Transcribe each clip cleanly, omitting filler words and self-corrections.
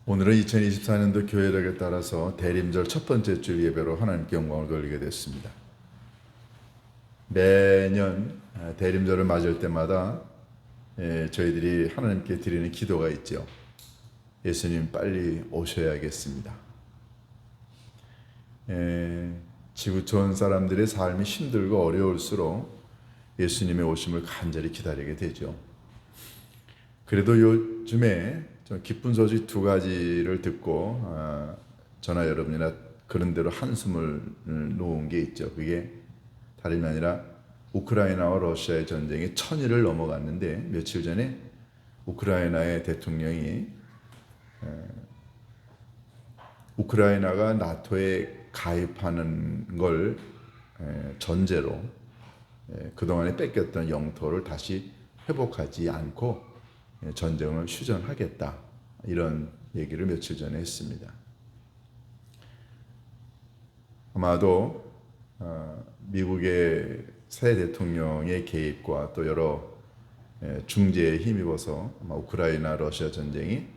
오늘은 2024년도 교회력에 따라서 대림절 첫 번째 주 예배로 하나님께 영광을 돌리게 됐습니다. 매년 대림절을 맞을 때마다 저희들이 하나님께 드리는 기도가 있죠. 예수님 빨리 오셔야겠습니다. 지구촌 사람들의 삶이 힘들고 어려울수록 예수님의 오심을 간절히 기다리게 되죠. 그래도 요즘에 좀 기쁜 소식 두 가지를 듣고 저나 여러분이나 그런 대로 한숨을 놓은 게 있죠. 그게 다름이 아니라 우크라이나와 러시아의 전쟁이 1000일을 넘어갔는데 며칠 전에 우크라이나의 대통령이 우크라이나가 나토에 가입하는 걸 전제로 그동안에 뺏겼던 영토를 다시 회복하지 않고 전쟁을 휴전하겠다, 이런 얘기를 며칠 전에 했습니다. 아마도 미국의 새 대통령의 개입과 또 여러 중재에 힘입어서 아마 우크라이나 러시아 전쟁이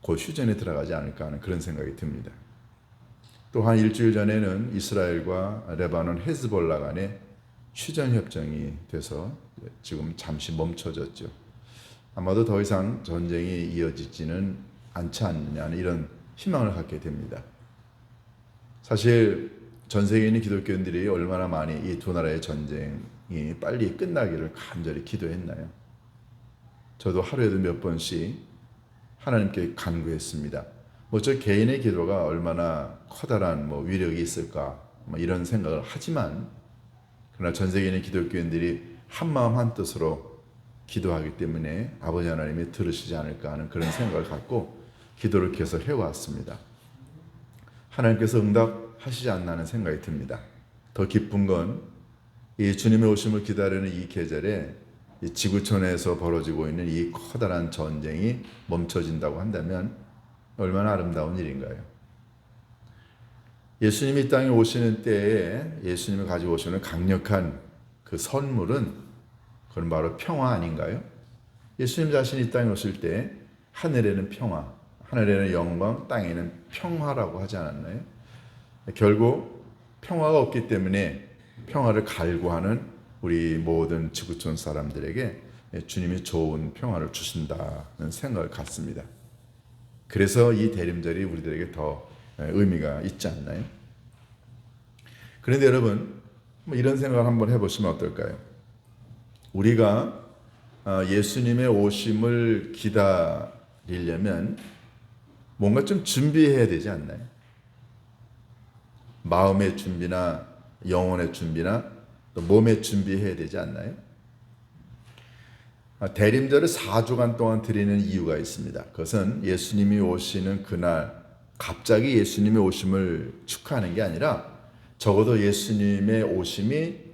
곧 휴전에 들어가지 않을까 하는 그런 생각이 듭니다. 또한 일주일 전에는 이스라엘과 레바논 헤즈볼라 간에 휴전 협정이 돼서 지금 잠시 멈춰졌죠. 아마도 더 이상 전쟁이 이어지지는 않지 않느냐는 이런 희망을 갖게 됩니다. 사실 전 세계에 있는 기독교인들이 얼마나 많이 이 두 나라의 전쟁이 빨리 끝나기를 간절히 기도했나요? 저도 하루에도 몇 번씩 하나님께 간구했습니다. 저 개인의 기도가 얼마나 커다란 위력이 있을까 이런 생각을 하지만, 그러나 전 세계에 있는 기독교인들이 한마음 한뜻으로 기도하기 때문에 아버지 하나님이 들으시지 않을까 하는 그런 생각을 갖고 기도를 계속 해왔습니다. 하나님께서 응답하시지 않나 하는 생각이 듭니다. 더 기쁜 건 이 주님의 오심을 기다리는 이 계절에 이 지구촌에서 벌어지고 있는 이 커다란 전쟁이 멈춰진다고 한다면 얼마나 아름다운 일인가요? 예수님이 이 땅에 오시는 때에 예수님이 가지고 오시는 강력한 그 선물은 그건 바로 평화 아닌가요? 예수님 자신이 이 땅에 오실 때 하늘에는 평화, 하늘에는 영광, 땅에는 평화라고 하지 않았나요? 결국 평화가 없기 때문에 평화를 갈구하는 우리 모든 지구촌 사람들에게 주님이 좋은 평화를 주신다는 생각을 갖습니다. 그래서 이 대림절이 우리들에게 더 의미가 있지 않나요? 그런데 여러분, 이런 생각을 한번 해보시면 어떨까요? 우리가 예수님의 오심을 기다리려면 뭔가 좀 준비해야 되지 않나요? 마음의 준비나 영혼의 준비나 또 몸의 준비해야 되지 않나요? 대림절을 4주간 동안 드리는 이유가 있습니다. 그것은 예수님이 오시는 그날 갑자기 예수님의 오심을 축하하는 게 아니라 적어도 예수님의 오심이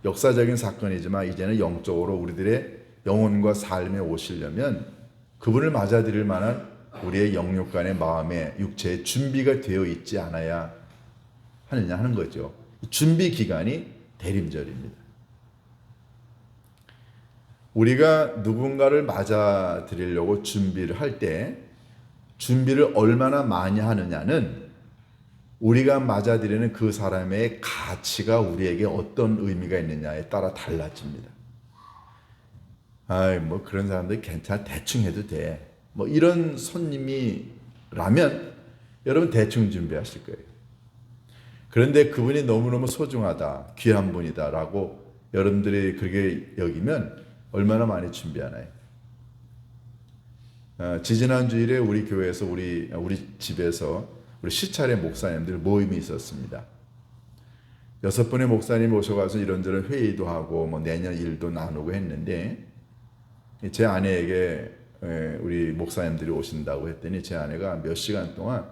역사적인 사건이지만 이제는 영적으로 우리들의 영혼과 삶에 오시려면 그분을 맞아들일 만한 우리의 영육간의 마음의 육체의 준비가 되어 있지 않아야 하느냐 하는 거죠. 준비 기간이 대림절입니다. 우리가 누군가를 맞아들이려고 준비를 할 때 준비를 얼마나 많이 하느냐는 우리가 맞아들이는 그 사람의 가치가 우리에게 어떤 의미가 있느냐에 따라 달라집니다. 그런 사람들 괜찮아, 대충 해도 돼. 이런 손님이라면 여러분 대충 준비하실 거예요. 그런데 그분이 너무너무 소중하다, 귀한 분이다라고 여러분들이 그렇게 여기면 얼마나 많이 준비하나요? 지지난 주일에 우리 교회에서 우리 집에서 우리 시찰의 목사님들 모임이 있었습니다. 6분의 목사님 오셔가서 이런저런 회의도 하고 내년 일도 나누고 했는데, 제 아내에게 우리 목사님들이 오신다고 했더니 제 아내가 몇 시간 동안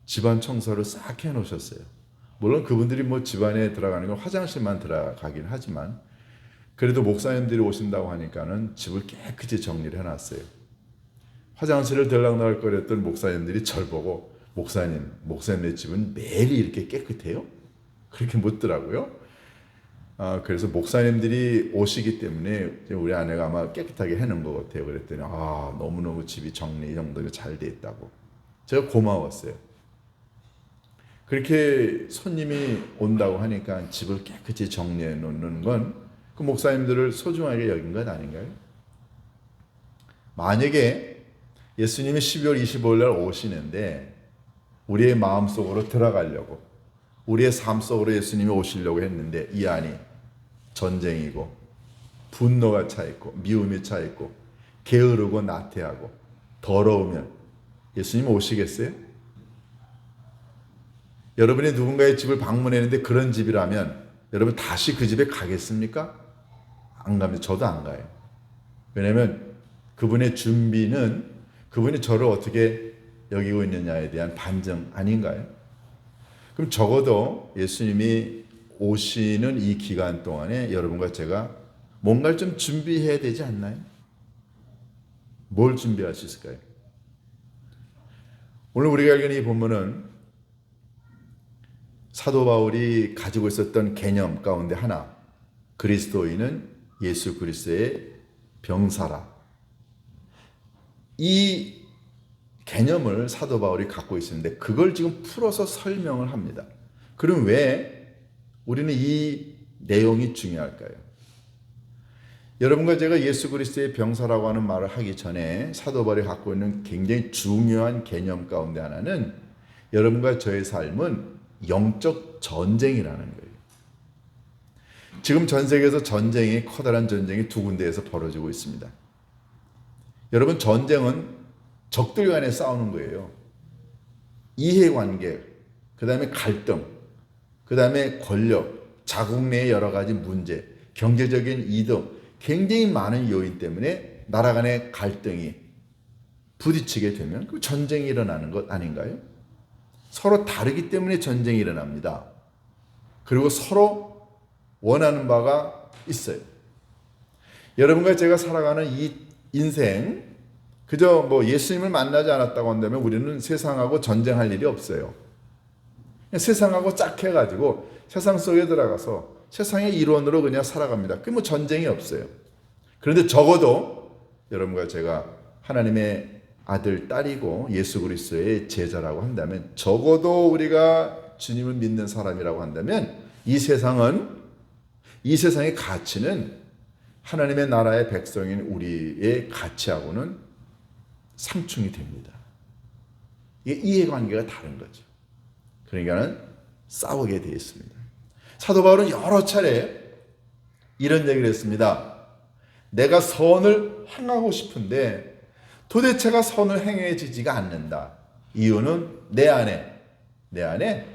집안 청소를 싹 해놓으셨어요. 물론 그분들이 집안에 들어가는 건 화장실만 들어가긴 하지만 그래도 목사님들이 오신다고 하니까는 집을 깨끗이 정리를 해놨어요. 화장실을 들락날락 거렸던 목사님들이 절 보고 목사님의 집은 매일 이렇게 깨끗해요? 그렇게 묻더라고요. 그래서 목사님들이 오시기 때문에 우리 아내가 아마 깨끗하게 해놓은 것 같아요. 그랬더니 너무너무 집이 정리 정돈이 잘 돼 있다고. 제가 고마웠어요. 그렇게 손님이 온다고 하니까 집을 깨끗이 정리해 놓는 건 그 목사님들을 소중하게 여긴 것 아닌가요? 만약에 예수님이 12월 25일 날 오시는데 우리의 마음속으로 들어가려고, 우리의 삶 속으로 예수님이 오시려고 했는데 이 안이 전쟁이고 분노가 차 있고 미움이 차 있고 게으르고 나태하고 더러우면 예수님 오시겠어요? 여러분이 누군가의 집을 방문했는데 그런 집이라면 여러분 다시 그 집에 가겠습니까? 안 갑니다. 저도 안 가요. 왜냐하면 그분의 준비는 그분이 저를 어떻게 여기고 있느냐에 대한 반증 아닌가요? 그럼 적어도 예수님이 오시는 이 기간 동안에 여러분과 제가 뭔가를 좀 준비해야 되지 않나요? 뭘 준비할 수 있을까요? 오늘 우리가 읽은 이 본문은 사도 바울이 가지고 있었던 개념 가운데 하나, 그리스도인은 예수 그리스도의 병사라. 이 개념을 사도 바울이 갖고 있는데 그걸 지금 풀어서 설명을 합니다. 그럼 왜 우리는 이 내용이 중요할까요? 여러분과 제가 예수 그리스도의 병사라고 하는 말을 하기 전에 사도 바울이 갖고 있는 굉장히 중요한 개념 가운데 하나는 여러분과 저의 삶은 영적 전쟁이라는 거예요. 지금 전 세계에서 전쟁이, 커다란 전쟁이 두 군데에서 벌어지고 있습니다. 여러분, 전쟁은 적들 간에 싸우는 거예요. 이해관계, 그 다음에 갈등, 그 다음에 권력, 자국 내의 여러 가지 문제, 경제적인 이득, 굉장히 많은 요인 때문에 나라 간의 갈등이 부딪히게 되면 그 전쟁이 일어나는 것 아닌가요? 서로 다르기 때문에 전쟁이 일어납니다. 그리고 서로 원하는 바가 있어요. 여러분과 제가 살아가는 이 인생, 그저 뭐 예수님을 만나지 않았다고 한다면 우리는 세상하고 전쟁할 일이 없어요. 그냥 세상하고 짝해가지고 세상 속에 들어가서 세상의 일원으로 그냥 살아갑니다. 그게 뭐 전쟁이 없어요. 그런데 적어도 여러분과 제가 하나님의 아들, 딸이고 예수 그리스도의 제자라고 한다면, 적어도 우리가 주님을 믿는 사람이라고 한다면 이 세상의 가치는 하나님의 나라의 백성인 우리의 가치하고는 상충이 됩니다. 이게 이해관계가 다른 거죠. 그러니까는 싸우게 되어 있습니다. 사도 바울은 여러 차례 이런 얘기를 했습니다. 내가 선을 행하고 싶은데 도대체가 선을 행해지지가 않는다. 이유는 내 안에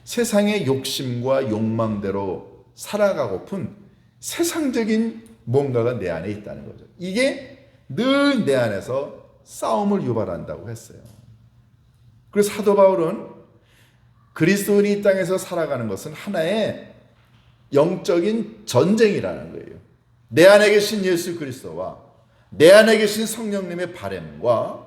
세상의 욕심과 욕망대로 살아가고픈 세상적인 뭔가가 내 안에 있다는 거죠. 이게 늘 내 안에서 싸움을 유발한다고 했어요. 그래서 사도 바울은 그리스도인이 이 땅에서 살아가는 것은 하나의 영적인 전쟁이라는 거예요. 내 안에 계신 예수 그리스도와 내 안에 계신 성령님의 바램과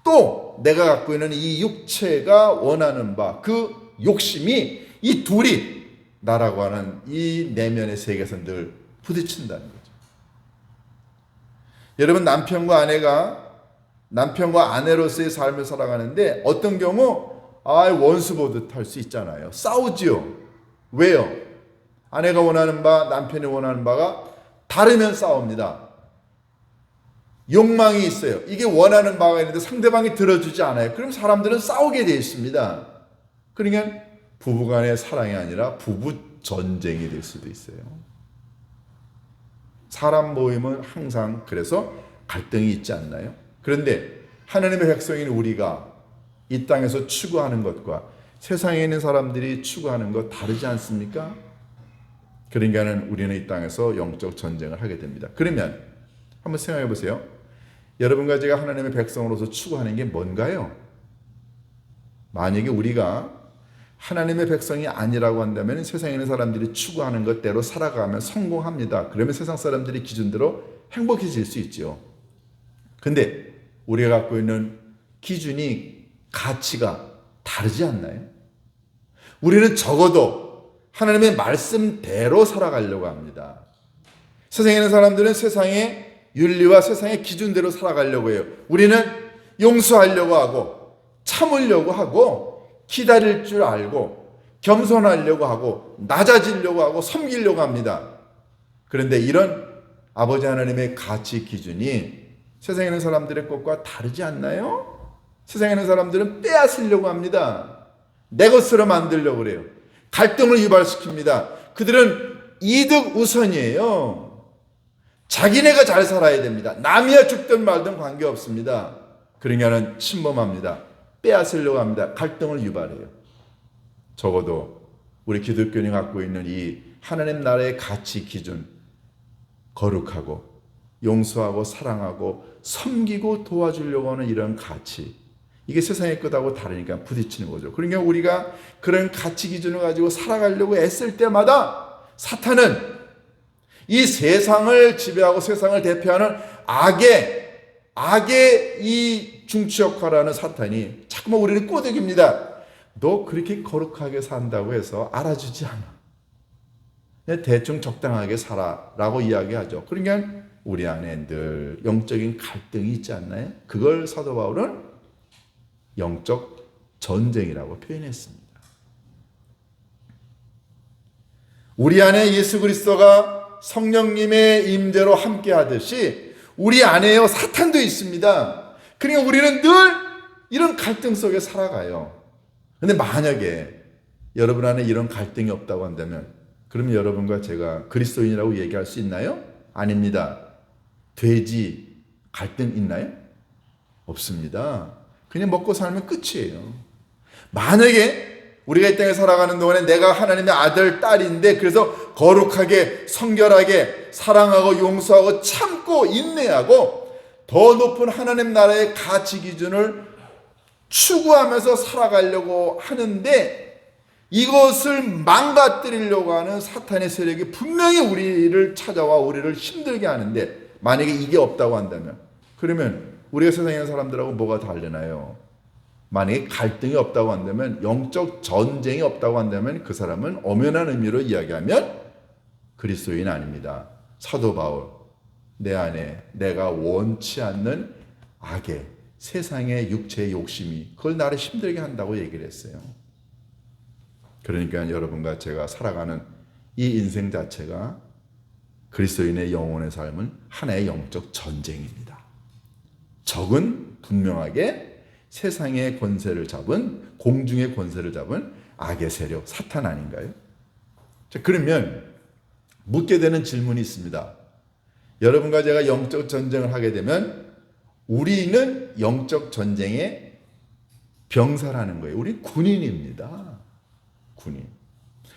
또 내가 갖고 있는 이 육체가 원하는 바, 그 욕심이, 이 둘이 나라고 하는 이 내면의 세계에서 늘 부딪힌다는 거죠. 여러분, 남편과 아내로서의 삶을 살아가는데 어떤 경우 원수 보듯 할 수 있잖아요. 싸우지요. 왜요? 아내가 원하는 바, 남편이 원하는 바가 다르면 싸웁니다. 욕망이 있어요. 이게 원하는 바가 있는데 상대방이 들어주지 않아요. 그럼 사람들은 싸우게 되어 있습니다. 그러니까 부부간의 사랑이 아니라 부부 전쟁이 될 수도 있어요. 사람 모임은 항상 그래서 갈등이 있지 않나요? 그런데 하나님의 백성인 우리가 이 땅에서 추구하는 것과 세상에 있는 사람들이 추구하는 것 다르지 않습니까? 그러니까는 우리는 이 땅에서 영적 전쟁을 하게 됩니다. 그러면 한번 생각해 보세요. 여러분과 제가 하나님의 백성으로서 추구하는 게 뭔가요? 만약에 우리가 하나님의 백성이 아니라고 한다면 세상에 있는 사람들이 추구하는 것대로 살아가면 성공합니다. 그러면 세상 사람들의 기준대로 행복해질 수 있죠. 근데 우리가 갖고 있는 기준이, 가치가 다르지 않나요? 우리는 적어도 하나님의 말씀대로 살아가려고 합니다. 세상에 있는 사람들은 세상의 윤리와 세상의 기준대로 살아가려고 해요. 우리는 용서하려고 하고 참으려고 하고 기다릴 줄 알고 겸손하려고 하고 낮아지려고 하고 섬기려고 합니다. 그런데 이런 아버지 하나님의 가치 기준이 세상에 있는 사람들의 것과 다르지 않나요? 세상에 있는 사람들은 빼앗으려고 합니다. 내 것으로 만들려고 그래요. 갈등을 유발시킵니다. 그들은 이득 우선이에요. 자기네가 잘 살아야 됩니다. 남이야 죽든 말든 관계없습니다. 그러냐는 침범합니다. 빼앗으려고 합니다. 갈등을 유발해요. 적어도 우리 기독교인이 갖고 있는 이 하나님 나라의 가치 기준, 거룩하고 용서하고 사랑하고 섬기고 도와주려고 하는 이런 가치, 이게 세상의 것하고 다르니까 부딪히는 거죠. 그러니까 우리가 그런 가치 기준을 가지고 살아가려고 애쓸 때마다 사탄은 이 세상을 지배하고 세상을 대표하는 악의 이 중추 역할하는 사탄이 자꾸만 우리를 꼬드깁니다. 너 그렇게 거룩하게 산다고 해서 알아주지 않아. 대충 적당하게 살아라고 이야기하죠. 그러니까 우리 안에 늘 영적인 갈등이 있지 않나요? 그걸 사도 바울은 영적 전쟁이라고 표현했습니다. 우리 안에 예수 그리스도가 성령님의 임재로 함께 하듯이 우리 안에요 사탄도 있습니다. 그러니까 우리는 늘 이런 갈등 속에 살아가요. 그런데 만약에 여러분 안에 이런 갈등이 없다고 한다면 그러면 여러분과 제가 그리스도인이라고 얘기할 수 있나요? 아닙니다. 돼지 갈등 있나요? 없습니다. 그냥 먹고 살면 끝이에요. 만약에 우리가 이 땅에 살아가는 동안에 내가 하나님의 아들, 딸인데 그래서 거룩하게, 성결하게, 사랑하고 용서하고 참고 인내하고 더 높은 하나님 나라의 가치 기준을 추구하면서 살아가려고 하는데 이것을 망가뜨리려고 하는 사탄의 세력이 분명히 우리를 찾아와 우리를 힘들게 하는데 만약에 이게 없다고 한다면 그러면 우리가 세상에 있는 사람들하고 뭐가 다르나요? 만약에 갈등이 없다고 한다면 영적 전쟁이 없다고 한다면 그 사람은 엄연한 의미로 이야기하면 그리스도인 아닙니다. 사도 바울 내 안에 내가 원치 않는 악의 세상의 육체의 욕심이 그걸 나를 힘들게 한다고 얘기를 했어요. 그러니까 여러분과 제가 살아가는 이 인생 자체가 그리스도인의 영혼의 삶은 하나의 영적 전쟁입니다. 적은 분명하게 세상의 권세를 잡은 공중의 권세를 잡은 악의 세력 사탄 아닌가요? 자, 그러면 묻게 되는 질문이 있습니다. 여러분과 제가 영적 전쟁을 하게 되면 우리는 영적 전쟁의 병사라는 거예요. 우리 군인입니다. 군인.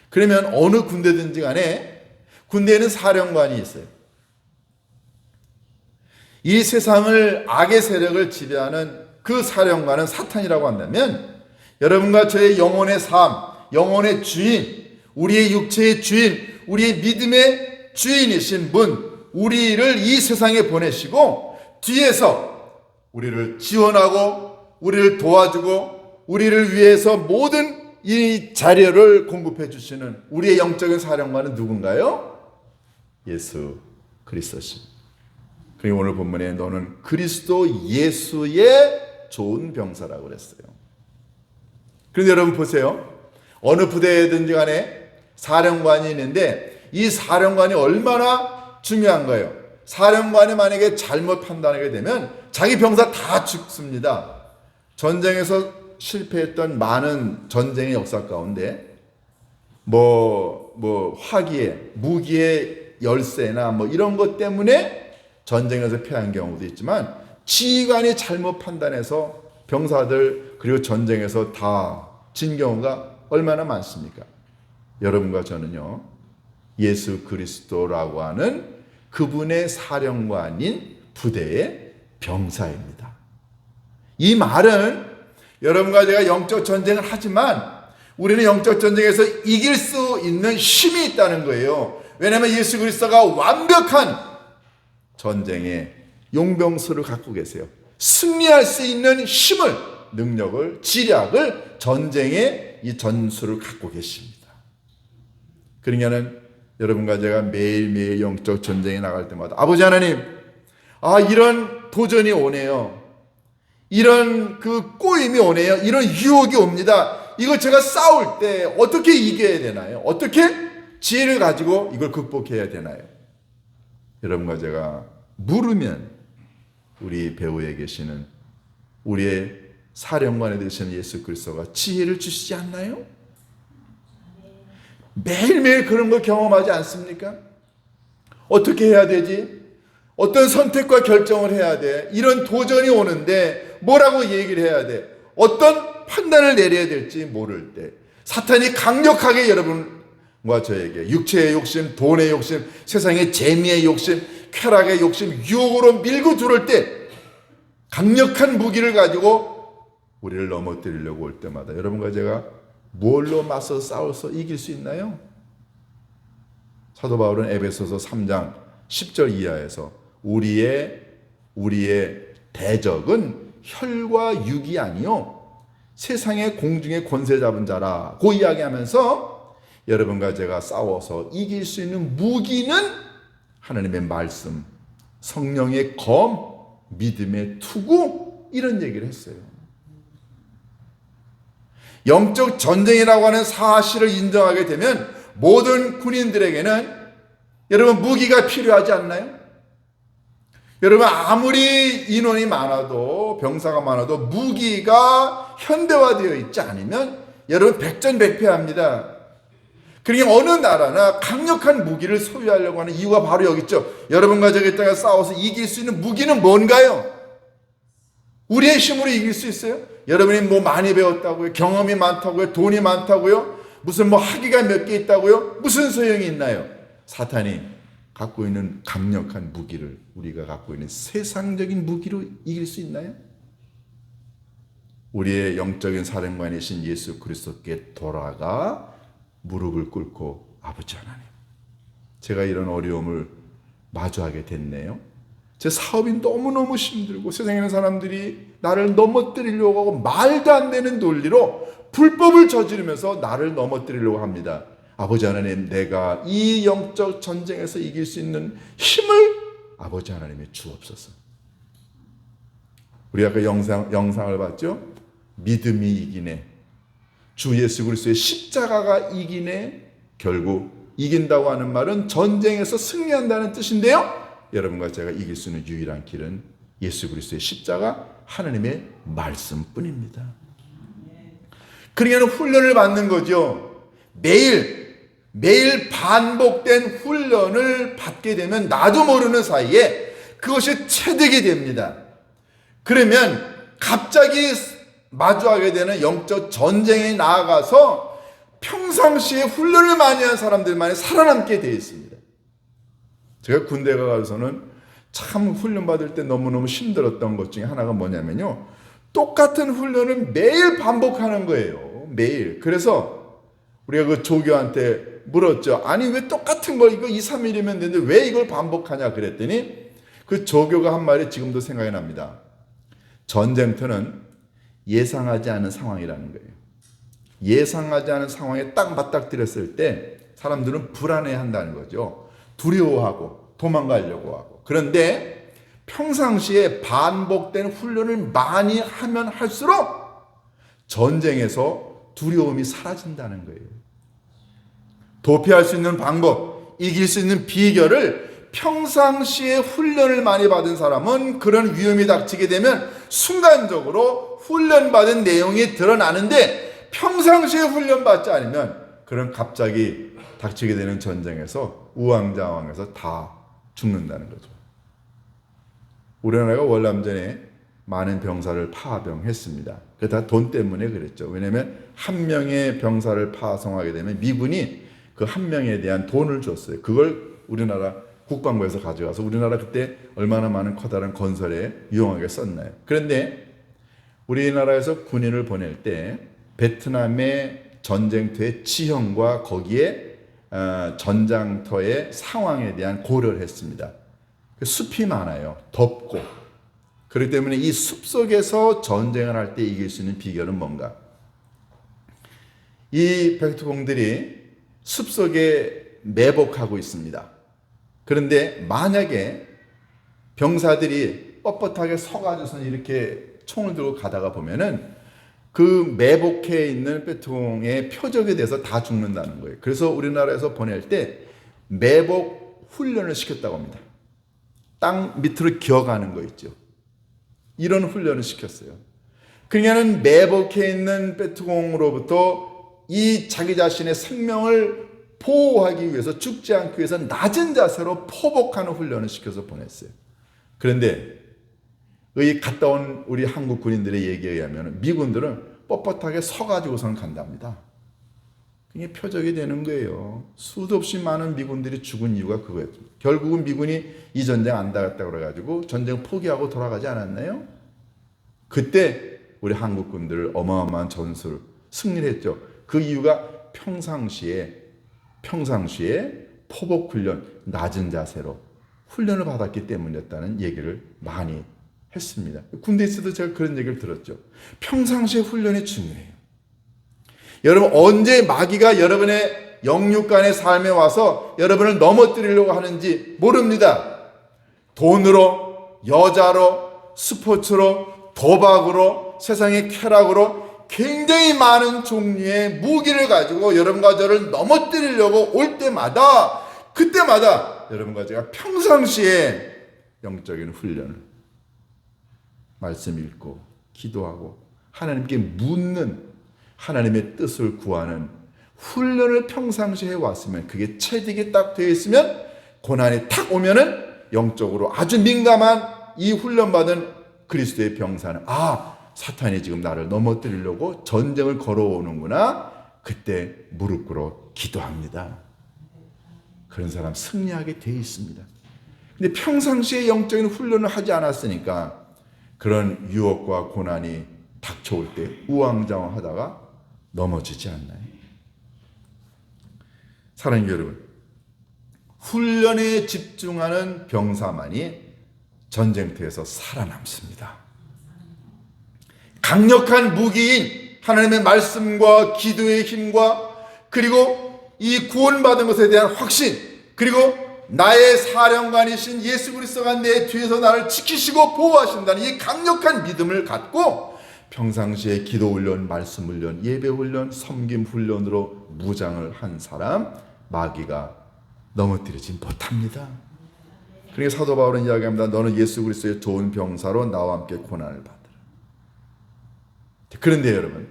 그러면 어느 군대든지 간에 군대에는 사령관이 있어요. 이 세상을 악의 세력을 지배하는 그 사령관은 사탄이라고 한다면 여러분과 저의 영혼의 삶, 영혼의 주인, 우리의 육체의 주인, 우리의 믿음의 주인이신 분, 우리를 이 세상에 보내시고 뒤에서 우리를 지원하고 우리를 도와주고 우리를 위해서 모든 이 자료를 공급해 주시는 우리의 영적인 사령관은 누군가요? 예수 그리스도십니다. 그리고 오늘 본문에 너는 그리스도 예수의 좋은 병사라고 그랬어요. 그런데 여러분 보세요. 어느 부대든지 간에 사령관이 있는데 이 사령관이 얼마나 중요한 거예요. 사령관이 만약에 잘못 판단하게 되면 자기 병사 다 죽습니다. 전쟁에서 실패했던 많은 전쟁의 역사 가운데 화기의 무기의 열세나 이런 것 때문에 전쟁에서 패한 경우도 있지만 지휘관이 잘못 판단해서 병사들 그리고 전쟁에서 다 진 경우가 얼마나 많습니까? 여러분과 저는요 예수 그리스도라고 하는 그분의 사령관인 부대의 병사입니다. 이 말은 여러분과 제가 영적 전쟁을 하지만 우리는 영적 전쟁에서 이길 수 있는 힘이 있다는 거예요. 왜냐하면 예수 그리스도가 완벽한 전쟁의 용병수를 갖고 계세요. 승리할 수 있는 힘을, 능력을, 지략을 전쟁의 이 전술을 갖고 계십니다. 그러니까는 여러분과 제가 매일매일 영적 전쟁에 나갈 때마다 아버지 하나님, 이런 도전이 오네요. 이런 그 꼬임이 오네요. 이런 유혹이 옵니다. 이걸 제가 싸울 때 어떻게 이겨야 되나요? 어떻게 지혜를 가지고 이걸 극복해야 되나요? 여러분과 제가 물으면 우리 배후에 계시는 우리의 사령관에 되시는 예수 그리스도가 지혜를 주시지 않나요? 매일매일 그런 걸 경험하지 않습니까? 어떻게 해야 되지? 어떤 선택과 결정을 해야 돼? 이런 도전이 오는데 뭐라고 얘기를 해야 돼? 어떤 판단을 내려야 될지 모를 때 사탄이 강력하게 여러분과 저에게 육체의 욕심, 돈의 욕심, 세상의 재미의 욕심, 쾌락의 욕심, 유혹으로 밀고 들어올 때 강력한 무기를 가지고 우리를 넘어뜨리려고 올 때마다 여러분과 제가 뭘로 맞서 싸워서 이길 수 있나요? 사도 바울은 에베소서 3장 10절 이하에서 우리의 대적은 혈과 육이 아니요 세상의 공중의 권세 잡은 자라고 이야기하면서 여러분과 제가 싸워서 이길 수 있는 무기는 하나님의 말씀, 성령의 검, 믿음의 투구 이런 얘기를 했어요. 영적 전쟁이라고 하는 사실을 인정하게 되면 모든 군인들에게는 여러분 무기가 필요하지 않나요? 여러분 아무리 인원이 많아도 병사가 많아도 무기가 현대화되어 있지 않으면 여러분 백전백패합니다. 그러니까 어느 나라나 강력한 무기를 소유하려고 하는 이유가 바로 여기 있죠. 여러분과 저에게 싸워서 이길 수 있는 무기는 뭔가요? 우리의 힘으로 이길 수 있어요? 여러분이 뭐 많이 배웠다고요? 경험이 많다고요? 돈이 많다고요? 무슨 뭐 학위가 몇 개 있다고요? 무슨 소용이 있나요? 사탄이 갖고 있는 강력한 무기를 우리가 갖고 있는 세상적인 무기로 이길 수 있나요? 우리의 영적인 사령관이신 예수 그리스도께 돌아가 무릎을 꿇고 아버지 하나님, 제가 이런 어려움을 마주하게 됐네요. 제 사업이 너무너무 힘들고 세상에 있는 사람들이 나를 넘어뜨리려고 하고 말도 안 되는 논리로 불법을 저지르면서 나를 넘어뜨리려고 합니다. 아버지 하나님, 내가 이 영적 전쟁에서 이길 수 있는 힘을 아버지 하나님이 주옵소서. 우리 아까 영상을 봤죠? 믿음이 이기네. 주 예수 그리스도의 십자가가 이기네. 결국 이긴다고 하는 말은 전쟁에서 승리한다는 뜻인데요. 여러분과 제가 이길 수 있는 유일한 길은 예수 그리스도의 십자가, 하나님의 말씀뿐입니다. 그러니까 훈련을 받는 거죠. 매일 반복된 훈련을 받게 되면 나도 모르는 사이에 그것이 체득이 됩니다. 그러면 갑자기 마주하게 되는 영적 전쟁에 나아가서 평상시에 훈련을 많이 한 사람들만이 살아남게 되어 있습니다. 제가 군대 가서는 참 훈련 받을 때 너무너무 힘들었던 것 중에 하나가 뭐냐면요, 똑같은 훈련을 매일 반복하는 거예요. 매일. 그래서 우리가 그 조교한테 물었죠. 아니 왜 똑같은 걸 이거 2, 3일이면 되는데 왜 이걸 반복하냐 그랬더니 그 조교가 한 말이 지금도 생각이 납니다. 전쟁터는 예상하지 않은 상황이라는 거예요. 예상하지 않은 상황에 딱 맞닥뜨렸을 때 사람들은 불안해한다는 거죠. 두려워하고 도망가려고 하고. 그런데 평상시에 반복된 훈련을 많이 하면 할수록 전쟁에서 두려움이 사라진다는 거예요. 도피할 수 있는 방법, 이길 수 있는 비결을 평상시에 훈련을 많이 받은 사람은 그런 위험이 닥치게 되면 순간적으로 훈련받은 내용이 드러나는데 평상시에 훈련받지 않으면 그런 갑자기 닥치게 되는 전쟁에서 우왕좌왕해서 다 죽는다는 거죠. 우리나라가 월남전에 많은 병사를 파병했습니다. 그게 다 돈 때문에 그랬죠. 왜냐하면 한 명의 병사를 파송하게 되면 미군이 그 한 명에 대한 돈을 줬어요. 그걸 우리나라 국방부에서 가져가서 우리나라 그때 얼마나 많은 커다란 건설에 유용하게 썼나요. 그런데 우리나라에서 군인을 보낼 때 베트남의 전쟁터의 지형과 거기에 전장터의 상황에 대한 고려를 했습니다. 숲이 많아요. 덥고. 그렇기 때문에 이 숲속에서 전쟁을 할 때 이길 수 있는 비결은 뭔가? 이 백두공들이 숲속에 매복하고 있습니다. 그런데 만약에 병사들이 뻣뻣하게 서가지고서 이렇게 총을 들고 가다가 보면은 그 매복해 있는 빼트공의 표적에 대해서 다 죽는다는 거예요. 그래서 우리나라에서 보낼 때 매복 훈련을 시켰다고 합니다. 땅 밑으로 기어가는 거 있죠. 이런 훈련을 시켰어요. 그러니까는 매복해 있는 빼트공으로부터 이 자기 자신의 생명을 보호하기 위해서, 죽지 않기 위해서 낮은 자세로 포복하는 훈련을 시켜서 보냈어요. 그런데 이 갔다 온 우리 한국 군인들의 얘기에 의하면 미군들은 뻣뻣하게 서가지고선 간답니다. 그게 표적이 되는 거예요. 수도 없이 많은 미군들이 죽은 이유가 그거예요. 결국은 미군이 이 전쟁 안 나갔다고 그래가지고 전쟁 포기하고 돌아가지 않았나요? 그때 우리 한국군들 어마어마한 전술 승리를 했죠. 그 이유가 평상시에 포복훈련, 낮은 자세로 훈련을 받았기 때문이었다는 얘기를 많이 했습니다. 군대에서도 제가 그런 얘기를 들었죠. 평상시에 훈련이 중요해요. 여러분, 언제 마귀가 여러분의 영육간의 삶에 와서 여러분을 넘어뜨리려고 하는지 모릅니다. 돈으로, 여자로, 스포츠로, 도박으로, 세상의 쾌락으로 굉장히 많은 종류의 무기를 가지고 여러분과 저를 넘어뜨리려고 올 때마다, 그때마다 여러분과 제가 평상시에 영적인 훈련을, 말씀 읽고 기도하고 하나님께 묻는, 하나님의 뜻을 구하는 훈련을 평상시에 해왔으면, 그게 체득이 딱 되어 있으면 고난이 탁 오면은 영적으로 아주 민감한 이 훈련받은 그리스도의 병사는, 아, 사탄이 지금 나를 넘어뜨리려고 전쟁을 걸어오는구나. 그때 무릎 꿇어 기도합니다. 그런 사람 승리하게 되어 있습니다. 근데 평상시에 영적인 훈련을 하지 않았으니까 그런 유혹과 고난이 닥쳐올 때 우왕좌왕하다가 넘어지지 않나요? 사랑하는 여러분, 훈련에 집중하는 병사만이 전쟁터에서 살아남습니다. 강력한 무기인 하나님의 말씀과 기도의 힘과, 그리고 이 구원받은 것에 대한 확신, 그리고 나의 사령관이신 예수 그리스도가 내 뒤에서 나를 지키시고 보호하신다는 이 강력한 믿음을 갖고 평상시에 기도 훈련, 말씀 훈련, 예배 훈련, 섬김 훈련으로 무장을 한 사람, 마귀가 넘어뜨리지 못합니다. 그러니까 사도 바울은 이야기합니다. 너는 예수 그리스도의 좋은 병사로 나와 함께 고난을 받으라. 그런데 여러분,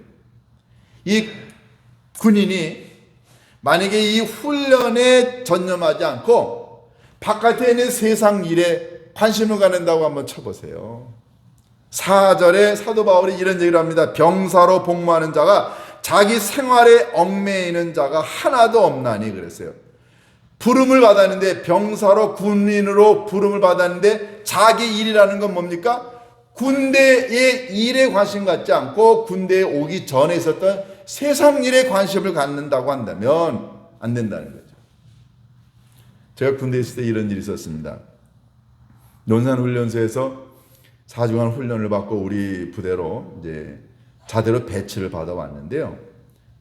이 군인이 만약에 이 훈련에 전념하지 않고 바깥에 있는 세상 일에 관심을 갖는다고 한번 쳐보세요. 4절에 사도 바울이 이런 얘기를 합니다. 병사로 복무하는 자가 자기 생활에 얽매이는 자가 하나도 없나니 그랬어요. 부름을 받았는데, 병사로 군인으로 부름을 받았는데 자기 일이라는 건 뭡니까? 군대의 일에 관심 갖지 않고 군대에 오기 전에 있었던 세상 일에 관심을 갖는다고 한다면 안 된다는 거죠. 제가 군대에 있을 때 이런 일이 있었습니다. 논산훈련소에서 4주간 훈련을 받고 우리 부대로 이제 자대로 배치를 받아왔는데요.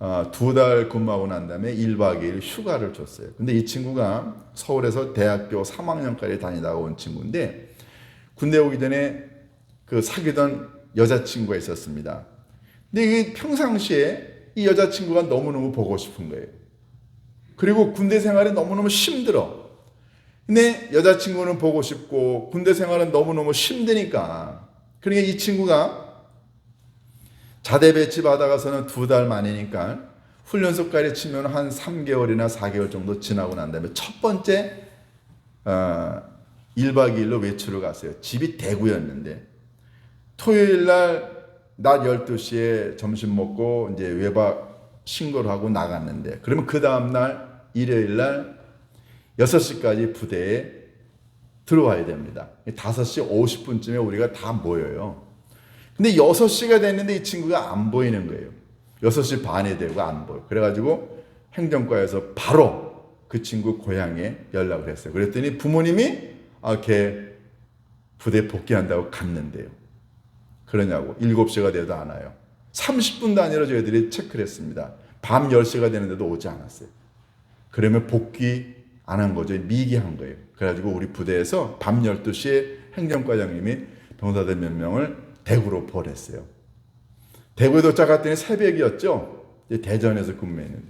2달 근무하고 난 다음에 1박 2일 휴가를 줬어요. 근데 이 친구가 서울에서 대학교 3학년까지 다니다가 온 친구인데, 군대 오기 전에 그 사귀던 여자친구가 있었습니다. 근데 이 평상시에 이 여자친구가 너무너무 보고 싶은 거예요. 그리고 군대 생활이 너무너무 힘들어. 근데 여자친구는 보고 싶고 군대 생활은 너무너무 힘드니까, 그러니까 이 친구가 자대 배치 받아가서는 2달 만이니까 훈련소까지 치면 한 3개월이나 4개월 정도 지나고 난 다음에 첫 번째 1박 2일로 외출을 갔어요. 집이 대구였는데 토요일 날 낮 12시에 점심 먹고 이제 외박 신고를 하고 나갔는데, 그러면 그 다음날 일요일 날 6시까지 부대에 들어와야 됩니다. 5시 50분쯤에 우리가 다 모여요. 근데 6시가 됐는데 이 친구가 안 보이는 거예요. 6시 반이 되고 안 보여. 그래가지고 행정과에서 바로 그 친구 고향에 연락을 했어요. 그랬더니 부모님이 걔 부대 복귀한다고 갔는데요. 그러냐고. 7시가 돼도 안 와요. 30분 단위로 저희들이 체크를 했습니다. 밤 10시가 되는데도 오지 않았어요. 그러면 복귀 안 한 거죠. 미기한 거예요. 그래가지고 우리 부대에서 밤 12시에 행정과장님이 병사들 몇 명을 대구로 보냈어요. 대구에 도착했더니 새벽이었죠. 대전에서 근무했는데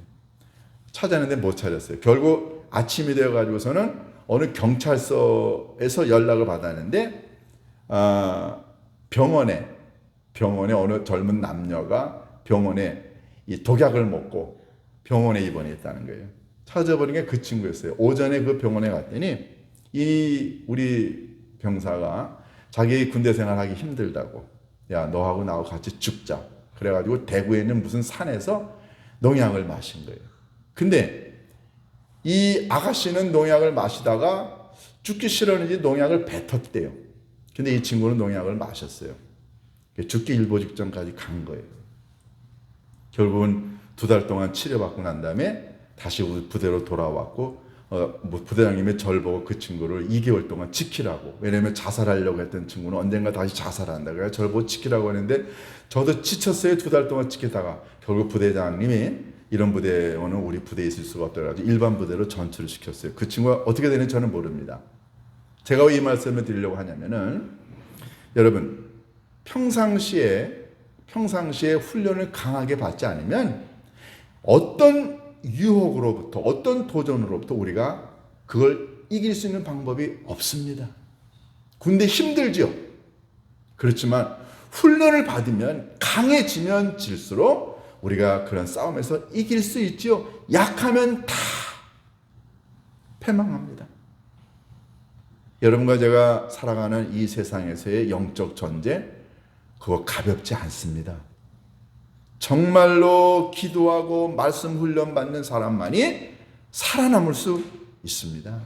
찾았는데 못 찾았어요. 결국 아침이 되어가지고서는 어느 경찰서에서 연락을 받았는데 병원에 어느 젊은 남녀가 병원에 이 독약을 먹고 병원에 입원했다는 거예요. 찾아보는 게 그 친구였어요. 오전에 그 병원에 갔더니 우리 병사가 자기 군대 생활하기 힘들다고, 야 너하고 나하고 같이 죽자. 그래가지고 대구에 있는 무슨 산에서 농약을 마신 거예요. 근데 이 아가씨는 농약을 마시다가 죽기 싫었는지 농약을 뱉었대요. 근데 이 친구는 농약을 마셨어요. 죽기 일보 직전까지 간 거예요. 결국은 2달 동안 치료받고 난 다음에 다시 부대로 돌아왔고 부대장님이 절 보고 그 친구를 2개월 동안 지키라고, 왜냐면 자살하려고 했던 친구는 언젠가 다시 자살한다. 그래서 절 보고 지키라고 했는데 저도 지쳤어요. 2달 동안 지키다가 결국 부대장님이 이런 부대원은 우리 부대에 있을 수가 없더라고 일반 부대로 전투를 시켰어요. 그 친구가 어떻게 되는지 저는 모릅니다. 제가 왜 이 말씀을 드리려고 하냐면은 여러분 평상시에 훈련을 강하게 받지 않으면 어떤 유혹으로부터 어떤 도전으로부터 우리가 그걸 이길 수 있는 방법이 없습니다. 군대 힘들죠. 그렇지만 훈련을 받으면 강해지면 질수록 우리가 그런 싸움에서 이길 수 있죠. 약하면 다 패망합니다. 여러분과 제가 살아가는 이 세상에서의 영적 전쟁, 그거 가볍지 않습니다. 정말로 기도하고 말씀 훈련 받는 사람만이 살아남을 수 있습니다.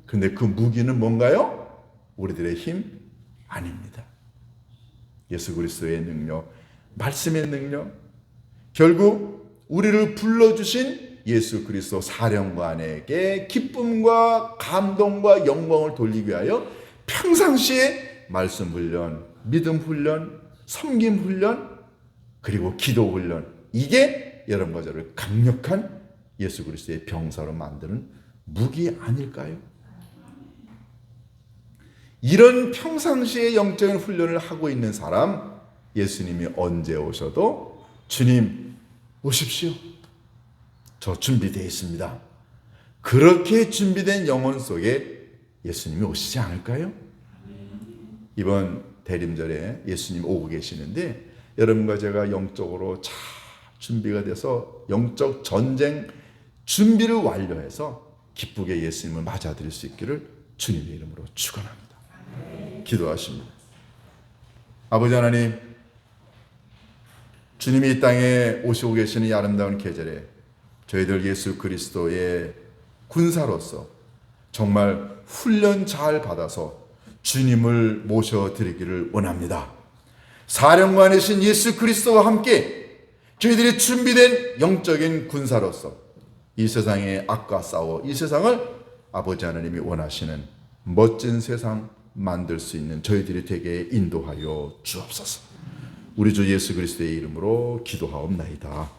근데 그 무기는 뭔가요? 우리들의 힘 아닙니다. 예수 그리스도의 능력, 말씀의 능력, 결국 우리를 불러주신 예수 그리스도 사령관에게 기쁨과 감동과 영광을 돌리기 위하여 평상시에 말씀 훈련, 믿음 훈련, 섬김 훈련, 그리고 기도 훈련, 이게 여러분과 저를 강력한 예수 그리스도의 병사로 만드는 무기 아닐까요? 이런 평상시에 영적인 훈련을 하고 있는 사람, 예수님이 언제 오셔도 주님 오십시오. 저 준비되어 있습니다. 그렇게 준비된 영혼 속에 예수님이 오시지 않을까요? 이번 대림절에 예수님 오고 계시는데 여러분과 제가 영적으로 잘 준비가 돼서 영적 전쟁 준비를 완료해서 기쁘게 예수님을 맞아들일 수 있기를 주님의 이름으로 축원합니다. 기도하십니다. 아버지 하나님, 주님이 이 땅에 오시고 계시는 이 아름다운 계절에 저희들 예수 그리스도의 군사로서 정말 훈련 잘 받아서 주님을 모셔드리기를 원합니다. 사령관이신 예수 그리스도와 함께 저희들이 준비된 영적인 군사로서 이 세상의 악과 싸워 이 세상을 아버지 하나님이 원하시는 멋진 세상 만들 수 있는 저희들이 되게 인도하여 주옵소서. 우리 주 예수 그리스도의 이름으로 기도하옵나이다.